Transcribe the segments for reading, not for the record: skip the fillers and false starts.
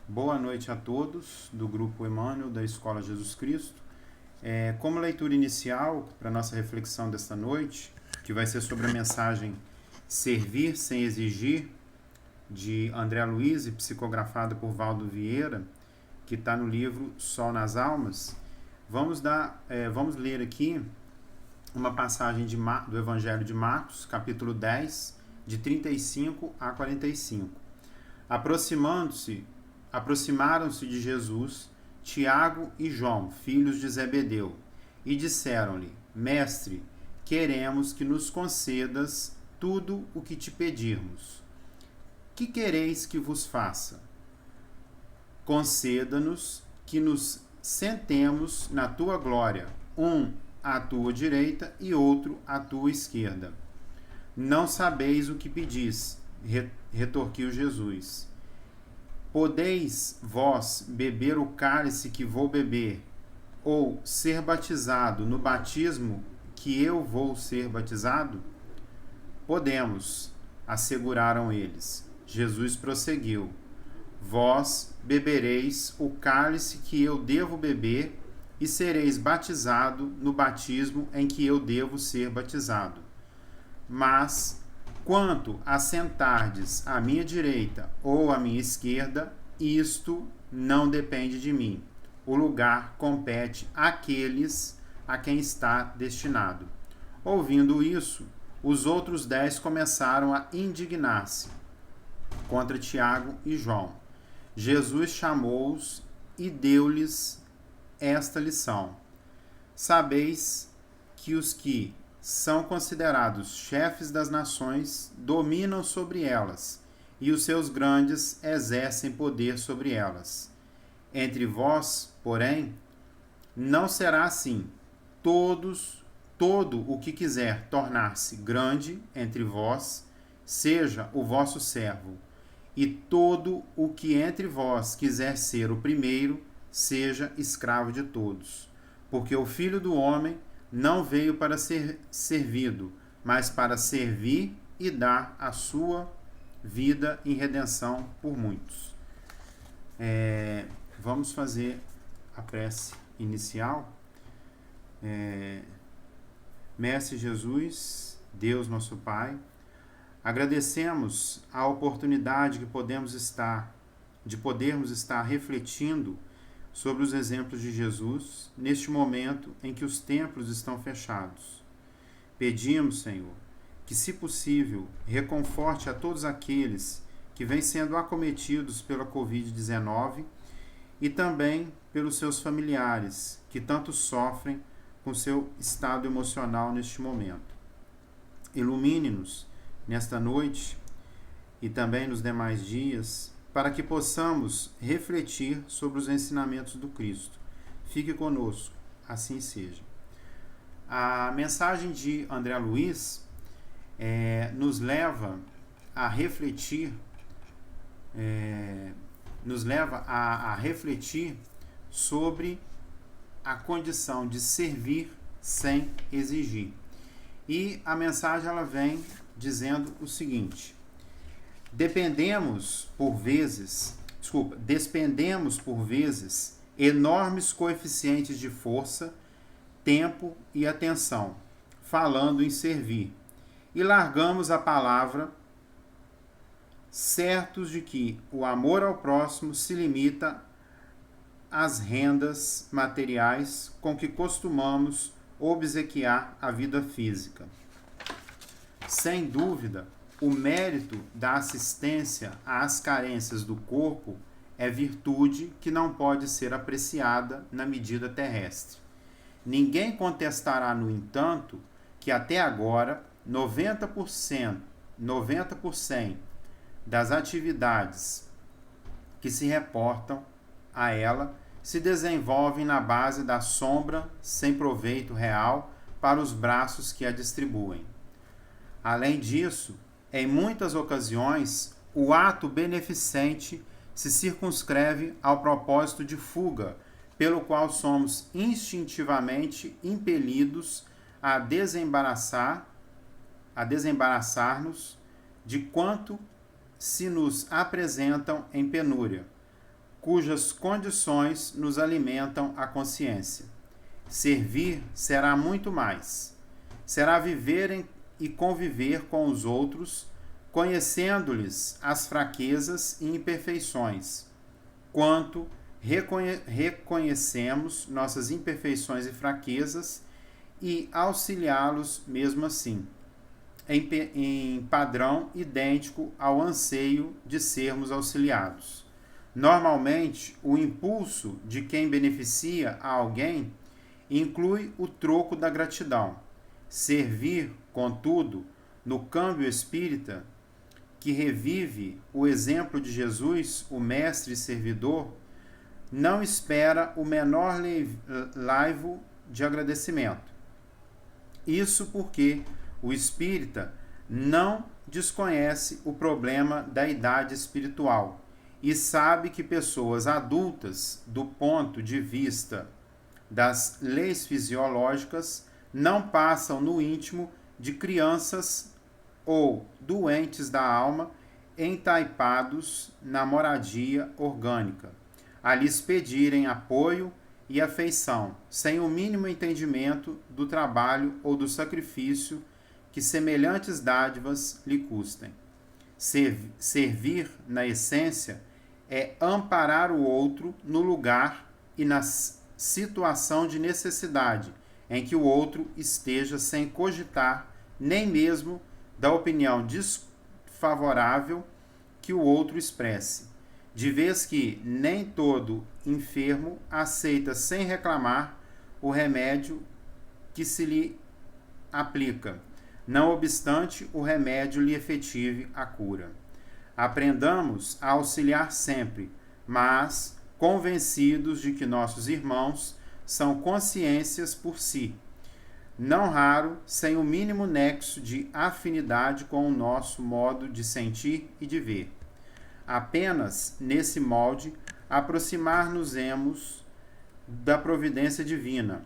Boa noite a todos do Grupo Emmanuel da Escola Jesus Cristo. Como leitura inicial para a nossa reflexão desta noite, que vai ser sobre a mensagem Servir Sem Exigir, de André Luiz, psicografada por Valdo Vieira, que está no livro Sol nas Almas, vamos ler aqui uma passagem do Evangelho de Marcos, capítulo 10, de 35 a 45. Aproximaram-se de Jesus Tiago e João, filhos de Zebedeu, e disseram-lhe: Mestre, queremos que nos concedas tudo o que te pedirmos. Que quereis que vos faça? Conceda-nos que nos sentemos na tua glória, um à tua direita e outro à tua esquerda. Não sabeis o que pedis, retorquiu Jesus. Podeis vós beber o cálice que vou beber, ou ser batizado no batismo que eu vou ser batizado? Podemos, asseguraram eles. Jesus prosseguiu: Vós bebereis o cálice que eu devo beber e sereis batizado no batismo em que eu devo ser batizado. Mas, quanto a sentardes à minha direita ou à minha esquerda, isto não depende de mim. O lugar compete àqueles a quem está destinado. Ouvindo isso, os outros 10 começaram a indignar-se contra Tiago e João. Jesus chamou-os e deu-lhes esta lição: Sabeis que os que são considerados chefes das nações dominam sobre elas, e os seus grandes exercem poder sobre elas. Entre vós, porém, não será assim. Todo o que quiser tornar-se grande entre vós, seja o vosso servo, e todo o que entre vós quiser ser o primeiro, seja escravo de todos. Porque o Filho do Homem não veio para ser servido, mas para servir e dar a sua vida em redenção por muitos. Vamos fazer a prece inicial. Mestre Jesus, Deus nosso Pai, agradecemos a oportunidade de podermos estar refletindo sobre os exemplos de Jesus neste momento em que os templos estão fechados. Pedimos, Senhor, que, se possível, reconforte a todos aqueles que vêm sendo acometidos pela Covid-19 e também pelos seus familiares, que tanto sofrem com seu estado emocional neste momento. Ilumine-nos nesta noite e também nos demais dias, para que possamos refletir sobre os ensinamentos do Cristo. Fique conosco, assim seja. A mensagem de André Luiz nos leva a refletir, sobre a condição de servir sem exigir. E a mensagem ela vem dizendo o seguinte: despendemos por vezes enormes coeficientes de força, tempo e atenção, falando em servir, e largamos a palavra, certos de que o amor ao próximo se limita às rendas materiais com que costumamos obsequiar a vida física. Sem dúvida, o mérito da assistência às carências do corpo é virtude que não pode ser apreciada na medida terrestre. Ninguém contestará, no entanto, que até agora 90% das atividades que se reportam a ela se desenvolvem na base da sombra sem proveito real para os braços que a distribuem. Além disso, em muitas ocasiões, o ato beneficente se circunscreve ao propósito de fuga, pelo qual somos instintivamente impelidos a desembaraçar-nos de quanto se nos apresentam em penúria, cujas condições nos alimentam a consciência. Servir será muito mais. Será viver e conviver com os outros, conhecendo-lhes as fraquezas e imperfeições, quanto reconhecemos nossas imperfeições e fraquezas e auxiliá-los mesmo assim, em padrão idêntico ao anseio de sermos auxiliados. Normalmente, o impulso de quem beneficia a alguém inclui o troco da gratidão. Servir, contudo, no câmbio espírita, que revive o exemplo de Jesus, o mestre e servidor, não espera o menor laivo de agradecimento. Isso porque o espírita não desconhece o problema da idade espiritual e sabe que pessoas adultas, do ponto de vista das leis fisiológicas, não passam no íntimo de crianças ou doentes da alma entaipados na moradia orgânica, a lhes pedirem apoio e afeição, sem o mínimo entendimento do trabalho ou do sacrifício que semelhantes dádivas lhe custem. Servir, na essência, é amparar o outro no lugar e na situação de necessidade em que o outro esteja sem cogitar nem mesmo da opinião desfavorável que o outro expresse, de vez que nem todo enfermo aceita sem reclamar o remédio que se lhe aplica, não obstante o remédio lhe efetive a cura. Aprendamos a auxiliar sempre, mas convencidos de que nossos irmãos são consciências por si, não raro sem o mínimo nexo de afinidade com o nosso modo de sentir e de ver. Apenas nesse molde aproximar-nos-emos da providência divina,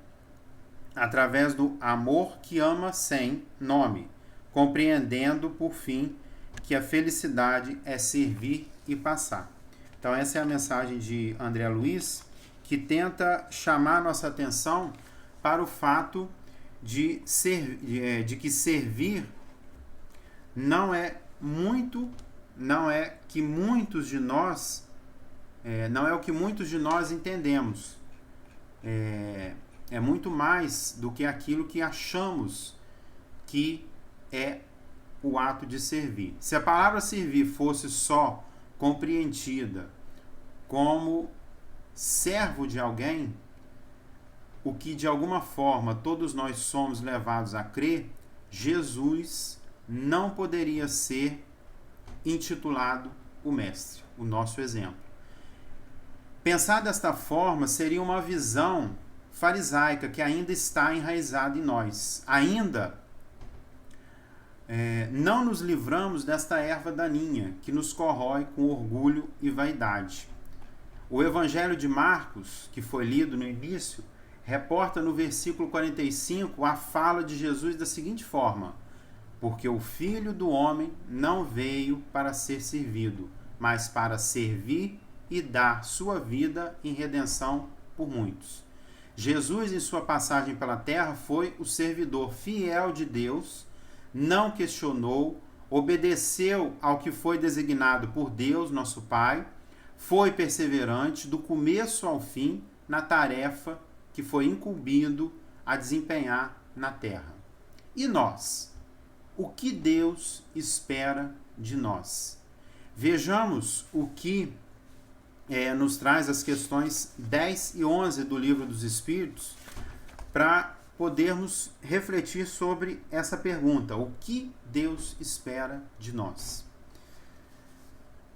através do amor que ama sem nome, compreendendo, por fim, que a felicidade é servir e passar. Então essa é a mensagem de André Luiz, que tenta chamar nossa atenção para o fato de que servir não é o que muitos de nós entendemos. É muito mais do que aquilo que achamos que é o ato de servir. Se a palavra servir fosse só compreendida como servo de alguém, o que de alguma forma todos nós somos levados a crer, Jesus não poderia ser intitulado o mestre, o nosso exemplo. Pensar desta forma seria uma visão farisaica que ainda está enraizada em nós. Ainda não nos livramos desta erva daninha que nos corrói com orgulho e vaidade. O Evangelho de Marcos, que foi lido no início, reporta no versículo 45 a fala de Jesus da seguinte forma: porque o Filho do Homem não veio para ser servido, mas para servir e dar sua vida em redenção por muitos. Jesus, em sua passagem pela terra, foi o servidor fiel de Deus, não questionou, obedeceu ao que foi designado por Deus, nosso Pai, foi perseverante do começo ao fim na tarefa que foi incumbido a desempenhar na terra. E nós? O que Deus espera de nós? Vejamos o que nos traz as questões 10 e 11 do Livro dos Espíritos, para podermos refletir sobre essa pergunta: o que Deus espera de nós?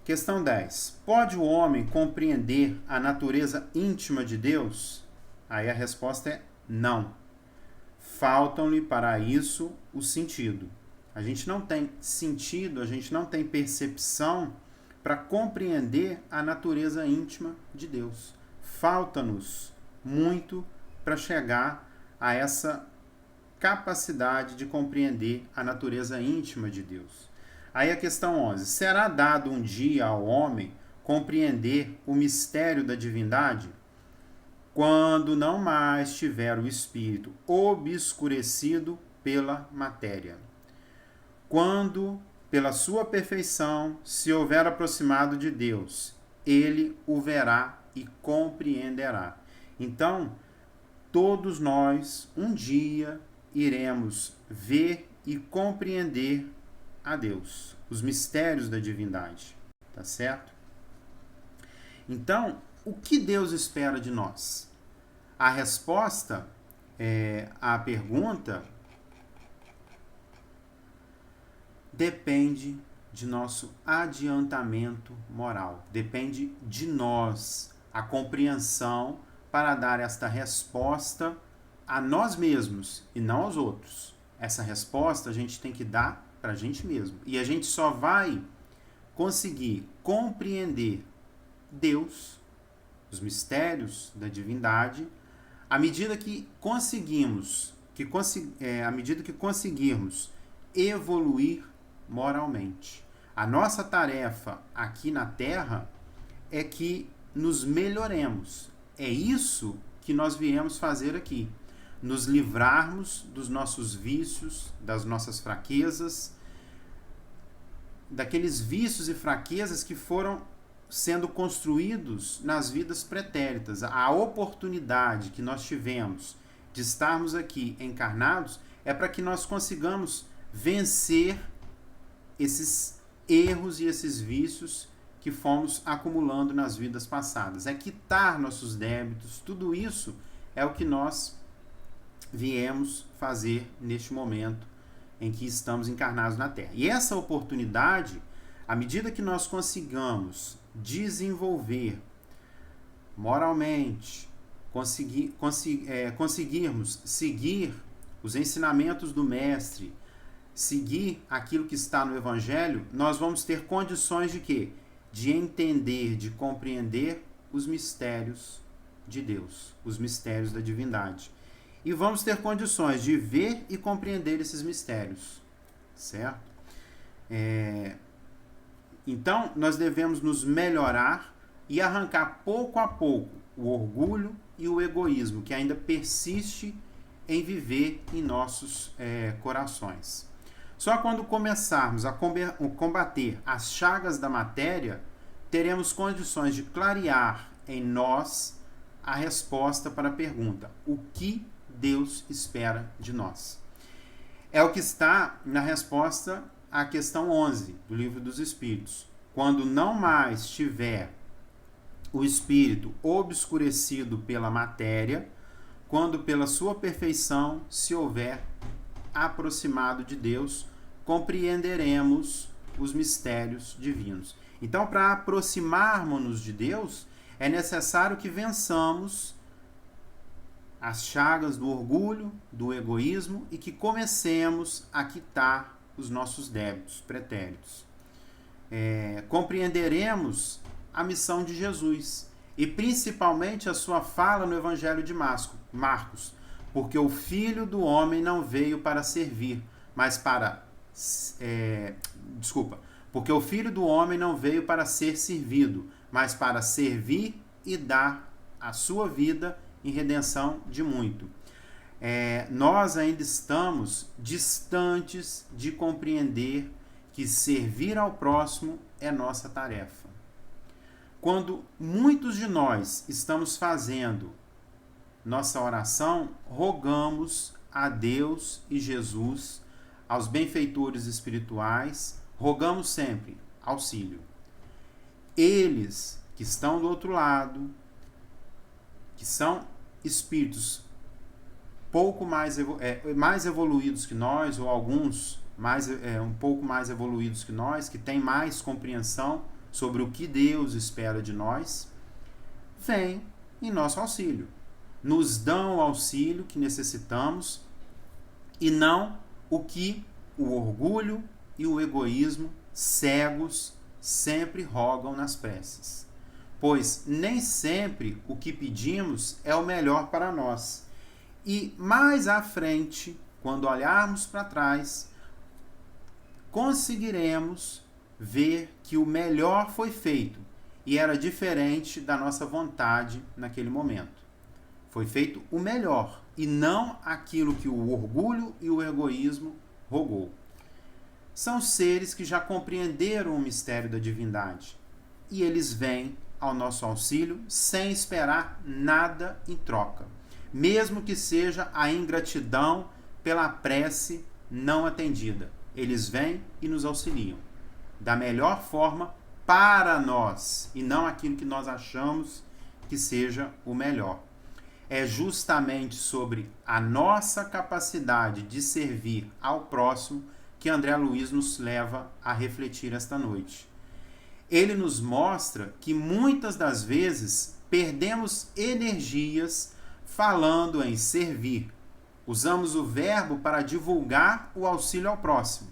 Questão 10. Pode o homem compreender a natureza íntima de Deus? Aí a resposta é não. Faltam-lhe para isso o sentido. A gente não tem sentido, a gente não tem percepção para compreender a natureza íntima de Deus. Falta-nos muito para chegar a essa capacidade de compreender a natureza íntima de Deus. Aí a questão 11. Será dado um dia ao homem compreender o mistério da divindade? Quando não mais tiver o espírito obscurecido pela matéria. Quando, pela sua perfeição, se houver aproximado de Deus, ele o verá e compreenderá. Então, todos nós, um dia, iremos ver e compreender a Deus, os mistérios da divindade, tá certo? Então, o que Deus espera de nós? A resposta à pergunta depende de nosso adiantamento moral, depende de nós, a compreensão para dar esta resposta a nós mesmos e não aos outros. Essa resposta a gente tem que dar para a gente mesmo. E a gente só vai conseguir compreender Deus, os mistérios da divindade, à medida que conseguirmos evoluir moralmente. A nossa tarefa aqui na Terra é que nos melhoremos. É isso que nós viemos fazer aqui. Nos livrarmos dos nossos vícios, das nossas fraquezas, daqueles vícios e fraquezas que foram sendo construídos nas vidas pretéritas. A oportunidade que nós tivemos de estarmos aqui encarnados é para que nós consigamos vencer esses erros e esses vícios que fomos acumulando nas vidas passadas. É quitar nossos débitos, tudo isso é o que nós viemos fazer neste momento em que estamos encarnados na Terra. E essa oportunidade, à medida que nós consigamos desenvolver moralmente, conseguirmos seguir os ensinamentos do Mestre, seguir aquilo que está no Evangelho, nós vamos ter condições de quê? De entender, de compreender os mistérios de Deus, os mistérios da divindade. E vamos ter condições de ver e compreender esses mistérios, certo? Então, nós devemos nos melhorar e arrancar pouco a pouco o orgulho e o egoísmo que ainda persiste em viver em nossos corações. Só quando começarmos a combater as chagas da matéria, teremos condições de clarear em nós a resposta para a pergunta: o que Deus espera de nós? É o que está na resposta à questão 11 do Livro dos Espíritos. Quando não mais tiver o espírito obscurecido pela matéria, quando pela sua perfeição se houver aproximado de Deus, compreenderemos os mistérios divinos. Então, para aproximarmos-nos de Deus, é necessário que vençamos as chagas do orgulho, do egoísmo e que comecemos a quitar os nossos débitos pretéritos. Compreenderemos a missão de Jesus e principalmente a sua fala no Evangelho de Marcos, porque o Filho do Homem não veio para servir, mas para... porque o Filho do Homem não veio para ser servido, mas para servir e dar a sua vida em redenção de muito. Nós ainda estamos distantes de compreender que servir ao próximo é nossa tarefa. Quando muitos de nós estamos fazendo nossa oração, rogamos a Deus e Jesus, aos benfeitores espirituais, rogamos sempre auxílio. Eles que estão do outro lado, que são espíritos pouco mais evoluídos que nós, ou alguns um pouco mais evoluídos que nós, que têm mais compreensão sobre o que Deus espera de nós, vêm em nosso auxílio. Nos dão o auxílio que necessitamos e não o que o orgulho e o egoísmo cegos sempre rogam nas preces. Pois nem sempre o que pedimos é o melhor para nós. E mais à frente, quando olharmos para trás, conseguiremos ver que o melhor foi feito e era diferente da nossa vontade naquele momento. Foi feito o melhor e não aquilo que o orgulho e o egoísmo rogou. São seres que já compreenderam o mistério da divindade e eles vêm ao nosso auxílio sem esperar nada em troca, mesmo que seja a ingratidão pela prece não atendida. Eles vêm e nos auxiliam da melhor forma para nós e não aquilo que nós achamos que seja o melhor. É justamente sobre a nossa capacidade de servir ao próximo que André Luiz nos leva a refletir esta noite. Ele nos mostra que muitas das vezes perdemos energias falando em servir. Usamos o verbo para divulgar o auxílio ao próximo.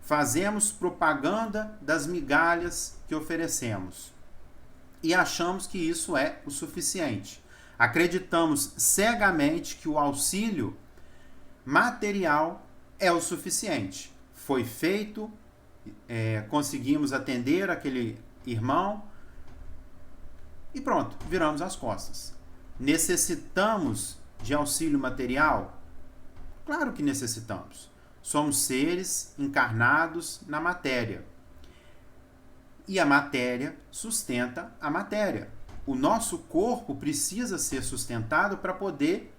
Fazemos propaganda das migalhas que oferecemos. E achamos que isso é o suficiente. Acreditamos cegamente que o auxílio material é o suficiente. Foi feito, conseguimos atender aquele irmão e pronto, viramos as costas. Necessitamos de auxílio material? Claro que necessitamos. Somos seres encarnados na matéria. E a matéria sustenta a matéria. O nosso corpo precisa ser sustentado para poder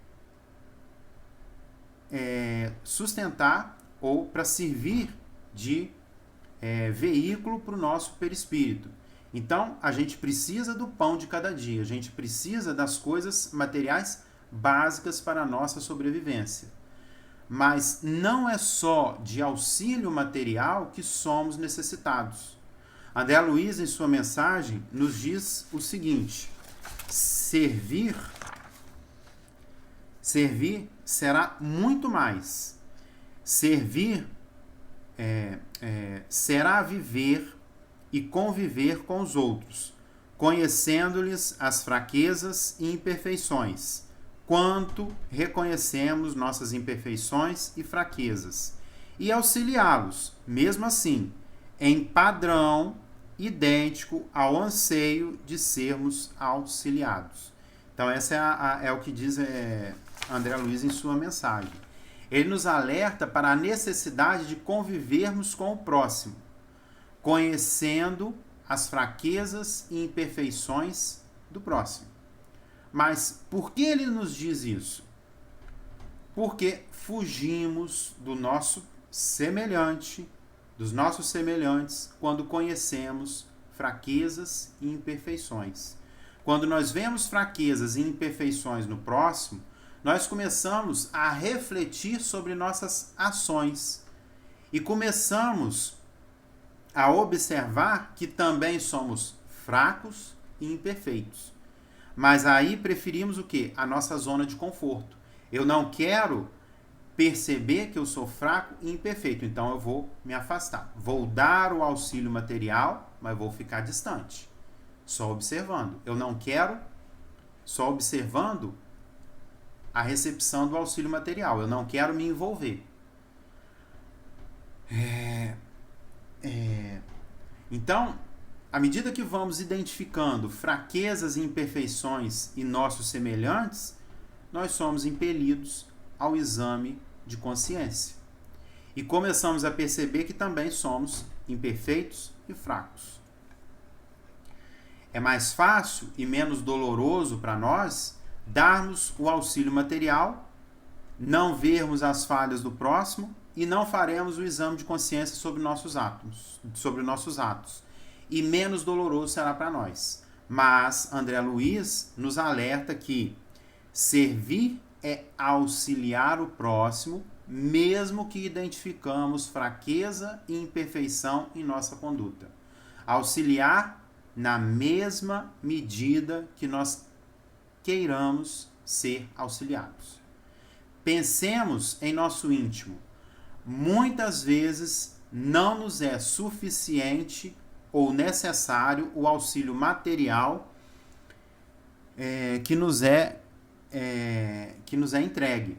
sustentar ou para servir de veículo para o nosso perispírito. Então, a gente precisa do pão de cada dia, a gente precisa das coisas materiais básicas para a nossa sobrevivência. Mas não é só de auxílio material que somos necessitados. André Luiz, em sua mensagem, nos diz o seguinte: servir será muito mais. Servir será viver e conviver com os outros, conhecendo-lhes as fraquezas e imperfeições, quanto reconhecemos nossas imperfeições e fraquezas, e auxiliá-los, mesmo assim, em padrão idêntico ao anseio de sermos auxiliados. Então, essa é o que diz André Luiz em sua mensagem. Ele nos alerta para a necessidade de convivermos com o próximo, conhecendo as fraquezas e imperfeições do próximo. Mas por que ele nos diz isso? Porque fugimos do nosso semelhante, dos nossos semelhantes, quando conhecemos fraquezas e imperfeições. Quando nós vemos fraquezas e imperfeições no próximo, nós começamos a refletir sobre nossas ações e começamos a observar que também somos fracos e imperfeitos. Mas aí preferimos o quê? A nossa zona de conforto. Eu não quero perceber que eu sou fraco e imperfeito, então eu vou me afastar. Vou dar o auxílio material, mas vou ficar distante, só observando. Eu não quero só observando a recepção do auxílio material. Eu não quero me envolver. Então, à medida que vamos identificando fraquezas e imperfeições em nossos semelhantes, nós somos impelidos ao exame de consciência. E começamos a perceber que também somos imperfeitos e fracos. É mais fácil e menos doloroso para nós darmos o auxílio material, não vermos as falhas do próximo e não faremos o exame de consciência sobre nossos atos. E menos doloroso será para nós. Mas André Luiz nos alerta que servir é auxiliar o próximo, mesmo que identificamos fraqueza e imperfeição em nossa conduta. Auxiliar na mesma medida que nós queiramos ser auxiliados. Pensemos em nosso íntimo. Muitas vezes não nos é suficiente ou necessário o auxílio material que nos é entregue.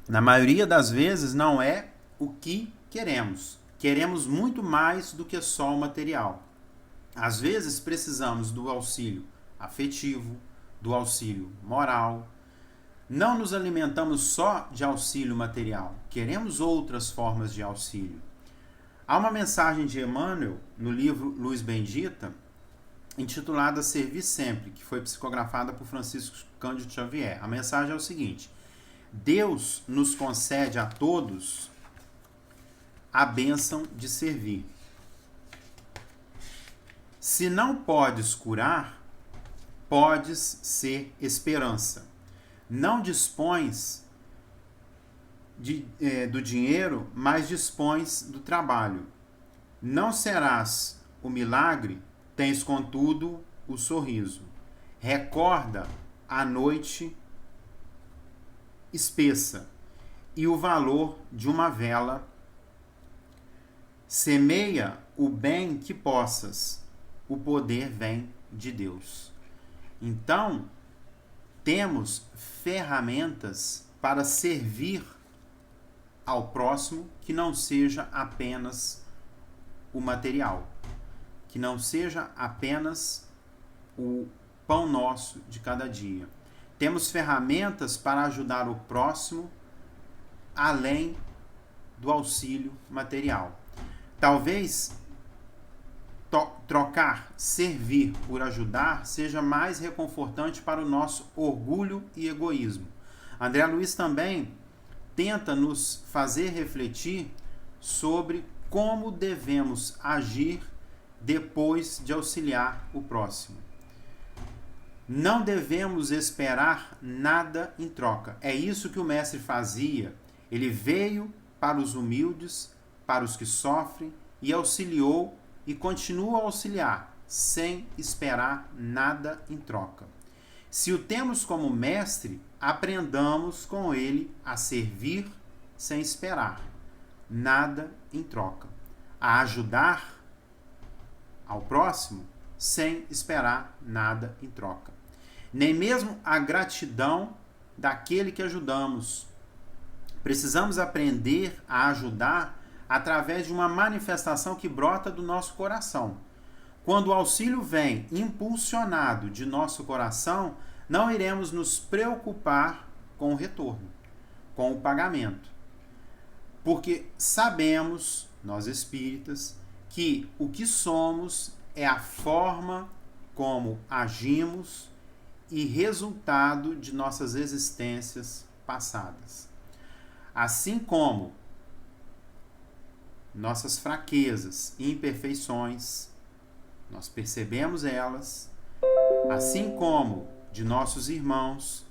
Na maioria das vezes não é o que queremos, queremos muito mais do que só o material. Às vezes precisamos do auxílio afetivo, do auxílio moral. Não nos alimentamos só de auxílio material, queremos outras formas de auxílio. Há uma mensagem de Emmanuel no livro Luz Bendita, intitulada Servir Sempre, que foi psicografada por Francisco Cândido Xavier. A mensagem é o seguinte: Deus nos concede a todos a bênção de servir. Se não podes curar, podes ser esperança. Não dispões do dinheiro, mas dispões do trabalho. Não serás o milagre, tens contudo o sorriso. Recorda a noite espessa e o valor de uma vela. Semeia o bem que possas, o poder vem de Deus. Então, temos ferramentas para servir ao próximo que não seja apenas o material, que não seja apenas o pão nosso de cada dia. Temos ferramentas para ajudar o próximo além do auxílio material. Talvez trocar servir por ajudar seja mais reconfortante para o nosso orgulho e egoísmo. André Luiz também tenta nos fazer refletir sobre como devemos agir depois de auxiliar o próximo. Não devemos esperar nada em troca. É isso que o mestre fazia. Ele veio para os humildes, para os que sofrem, e auxiliou e continua a auxiliar, sem esperar nada em troca. Se o temos como mestre, aprendamos com ele a servir sem esperar nada em troca, a ajudar ao próximo sem esperar nada em troca. Nem mesmo a gratidão daquele que ajudamos. Precisamos aprender a ajudar através de uma manifestação que brota do nosso coração. Quando o auxílio vem impulsionado de nosso coração, não iremos nos preocupar com o retorno, com o pagamento. Porque sabemos, nós espíritas, que o que somos é a forma como agimos e resultado de nossas existências passadas. Assim como nossas fraquezas e imperfeições, nós percebemos elas, assim como de nossos irmãos,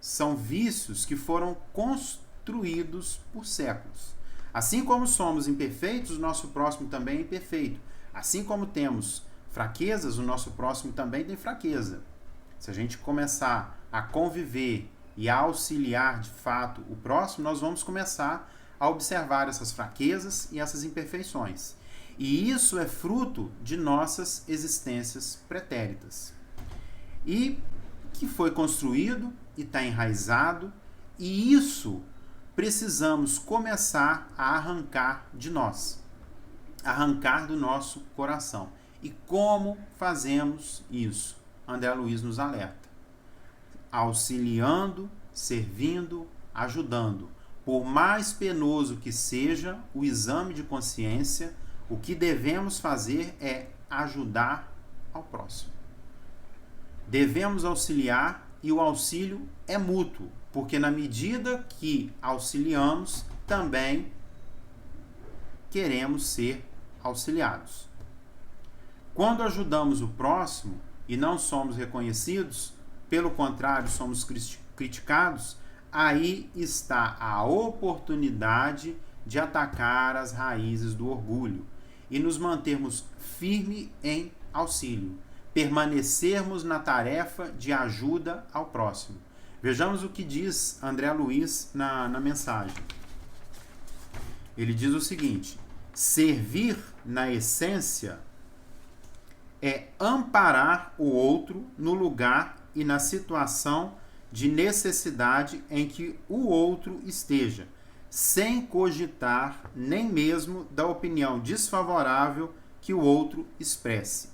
são vícios que foram construídos por séculos. Assim como somos imperfeitos, o nosso próximo também é imperfeito. Assim como temos fraquezas, o nosso próximo também tem fraqueza. Se a gente começar a conviver e a auxiliar de fato o próximo, nós vamos começar a observar essas fraquezas e essas imperfeições. E isso é fruto de nossas existências pretéritas. E que foi construído e está enraizado, e isso precisamos começar a arrancar de nós, arrancar do nosso coração. E como fazemos isso? André Luiz nos alerta. Auxiliando, servindo, ajudando. Por mais penoso que seja o exame de consciência, o que devemos fazer é ajudar ao próximo. Devemos auxiliar e o auxílio é mútuo, porque na medida que auxiliamos, também queremos ser auxiliados. Quando ajudamos o próximo e não somos reconhecidos, pelo contrário, somos criticados, aí está a oportunidade de atacar as raízes do orgulho e nos mantermos firmes em auxílio, permanecermos na tarefa de ajuda ao próximo. Vejamos o que diz André Luiz na mensagem. Ele diz o seguinte: servir na essência é amparar o outro no lugar e na situação de necessidade em que o outro esteja, sem cogitar nem mesmo da opinião desfavorável que o outro expresse.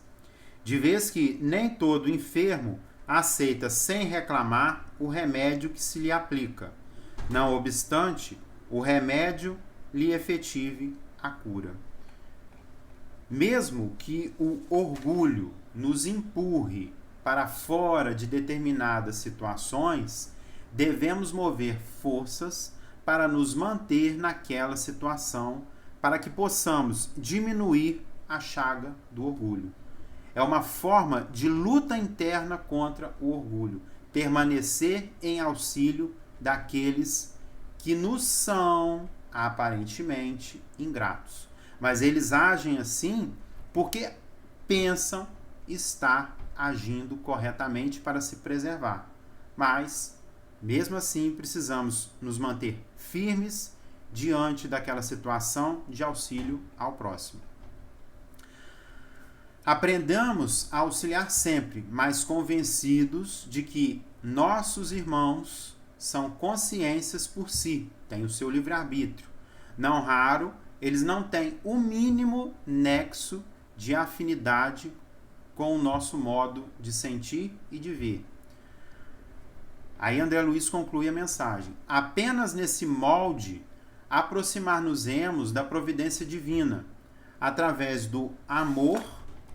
De vez que nem todo enfermo aceita sem reclamar o remédio que se lhe aplica, não obstante o remédio lhe efetive a cura. Mesmo que o orgulho nos empurre para fora de determinadas situações, devemos mover forças para nos manter naquela situação, para que possamos diminuir a chaga do orgulho. É uma forma de luta interna contra o orgulho, permanecer em auxílio daqueles que nos são aparentemente ingratos. Mas eles agem assim porque pensam estar agindo corretamente para se preservar. Mas, mesmo assim, precisamos nos manter firmes diante daquela situação de auxílio ao próximo. Aprendamos a auxiliar sempre, mas convencidos de que nossos irmãos são consciências por si, têm o seu livre-arbítrio. Não raro, eles não têm o mínimo nexo de afinidade com o nosso modo de sentir e de ver. Aí André Luiz conclui a mensagem. Apenas nesse molde aproximar-nos-emos da providência divina, através do amor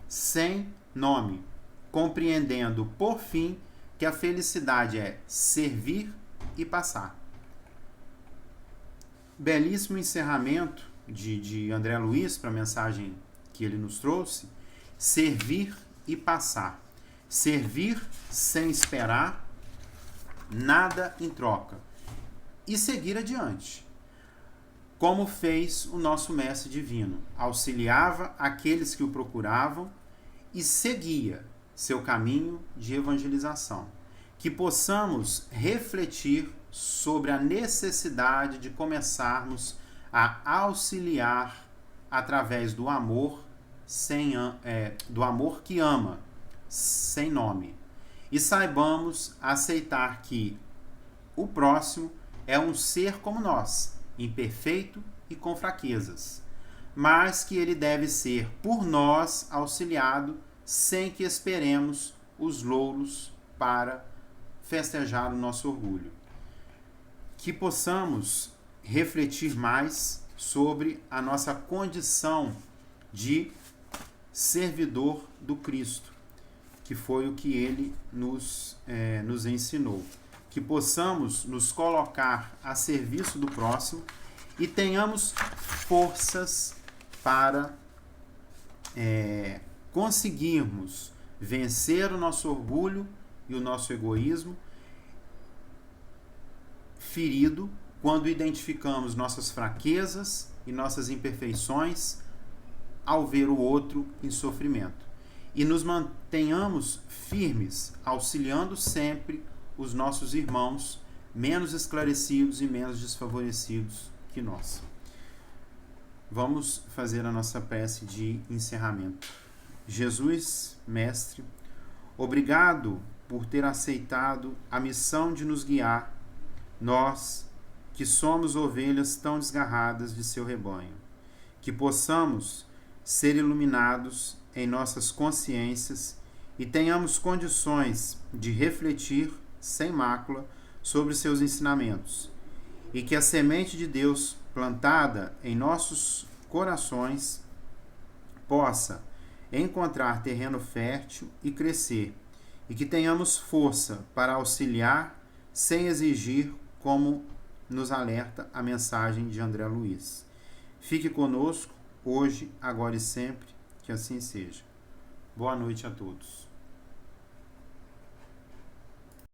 sem nome, compreendendo, por fim, que a felicidade é servir e passar. Belíssimo encerramento de André Luiz para a mensagem que ele nos trouxe. Servir e passar. Servir sem esperar nada em troca. E seguir adiante. Como fez o nosso Mestre Divino. Auxiliava aqueles que o procuravam e seguia seu caminho de evangelização. Que possamos refletir sobre a necessidade de começarmos a auxiliar através do amor do amor que ama, sem nome. E saibamos aceitar que o próximo é um ser como nós, imperfeito e com fraquezas, mas que ele deve ser por nós auxiliado sem que esperemos os louros para festejar o nosso orgulho. Que possamos refletir mais sobre a nossa condição de servidor do Cristo, que foi o que ele nos ensinou. Que possamos nos colocar a serviço do próximo e tenhamos forças para conseguirmos vencer o nosso orgulho e o nosso egoísmo ferido quando identificamos nossas fraquezas e nossas imperfeições ao ver o outro em sofrimento. E nos mantenhamos firmes, auxiliando sempre os nossos irmãos menos esclarecidos e menos desfavorecidos que nós. Vamos fazer a nossa prece de encerramento. Jesus, Mestre, obrigado por ter aceitado a missão de nos guiar, nós que somos ovelhas tão desgarradas de seu rebanho. Que possamos ser iluminados em nossas consciências e tenhamos condições de refletir sem mácula sobre seus ensinamentos, e que a semente de Deus plantada em nossos corações possa encontrar terreno fértil e crescer, e que tenhamos força para auxiliar sem exigir, como nos alerta a mensagem de André Luiz. Fique conosco hoje, agora e sempre, que assim seja. Boa noite a todos.